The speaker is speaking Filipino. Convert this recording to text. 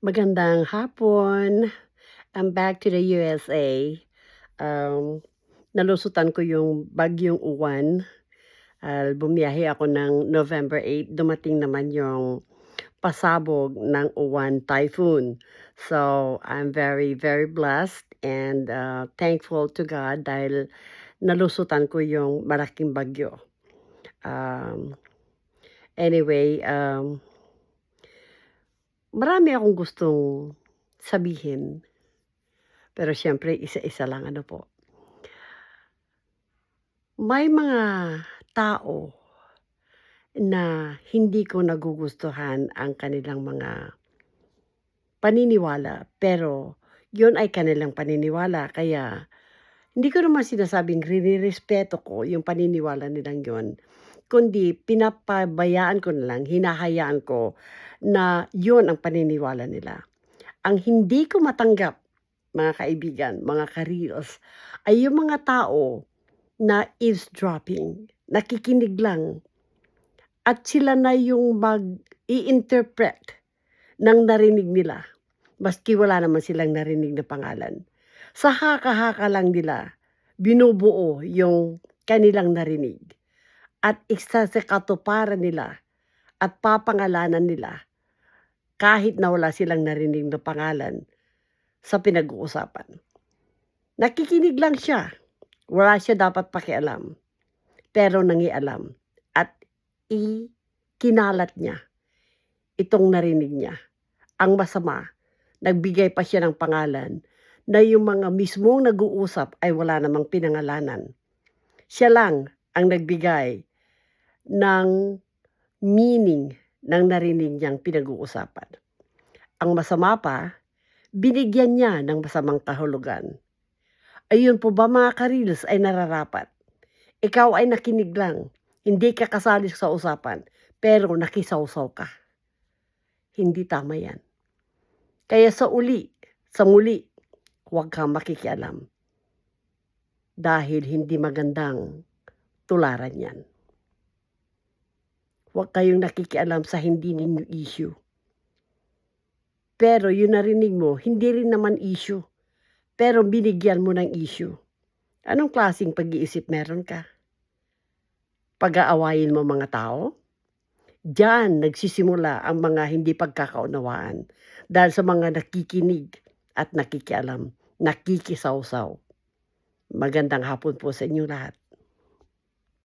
Magandang hapon. I'm back to the USA. Nalusutan ko yung bagyong uwan. Bumiyahe ako ng November 8. Dumating naman yung pasabog ng uwan typhoon. So, I'm very, very blessed and thankful to God dahil nalusutan ko yung malaking bagyo. Um, anyway, marami akong gustong sabihin. Pero siyempre isa-isa lang ano po. May mga tao na hindi ko nagugustuhan ang kanilang mga paniniwala, pero yun ay kanilang paniniwala kaya hindi ko naman sinasabing respeto ko yung paniniwala nilang yun, kundi pinapabayaan ko na lang, hinahayaan ko na yun ang paniniwala nila. Ang hindi ko matanggap, mga kaibigan, mga ka-reals, ay yung mga tao na eavesdropping, nakikinig lang at sila na yung mag-i-interpret ng narinig nila, maski wala naman silang narinig na pangalan. Sa haka-haka lang nila, binubuo yung kanilang narinig at isa sa katuparan nila at papangalanan nila kahit na wala silang narinig na pangalan sa pinag-uusapan. Nakikinig lang siya, wala siya dapat pakialam, pero nangialam at ikinalat niya itong narinig niya. Ang masama, nagbigay pa siya ng pangalan na yung mga mismong nag-uusap ay wala namang pinangalanan. Siya lang ang nagbigay ng meaning ng narinig niyang pinag-uusapan. Ang masama pa, binigyan niya ng masamang kahulugan. Ayun po ba mga ka-reels ay nararapat? Ikaw ay nakinig lang, hindi ka kasali sa usapan, pero nakisawsaw ka. Hindi tama yan. Kaya sa muli, huwag kang makikialam. Dahil hindi magandang tularan yan. Huwag kayong nakikialam sa hindi ninyo issue. Pero yung narinig mo, hindi rin naman issue. Pero binigyan mo ng issue. Anong klaseng pag-iisip meron ka? Pag-aawayin mo mga tao? Diyan nagsisimula ang mga hindi pagkakaunawaan dahil sa mga nakikinig at nakikialam, nakikisawsaw. Magandang hapon po sa inyong lahat.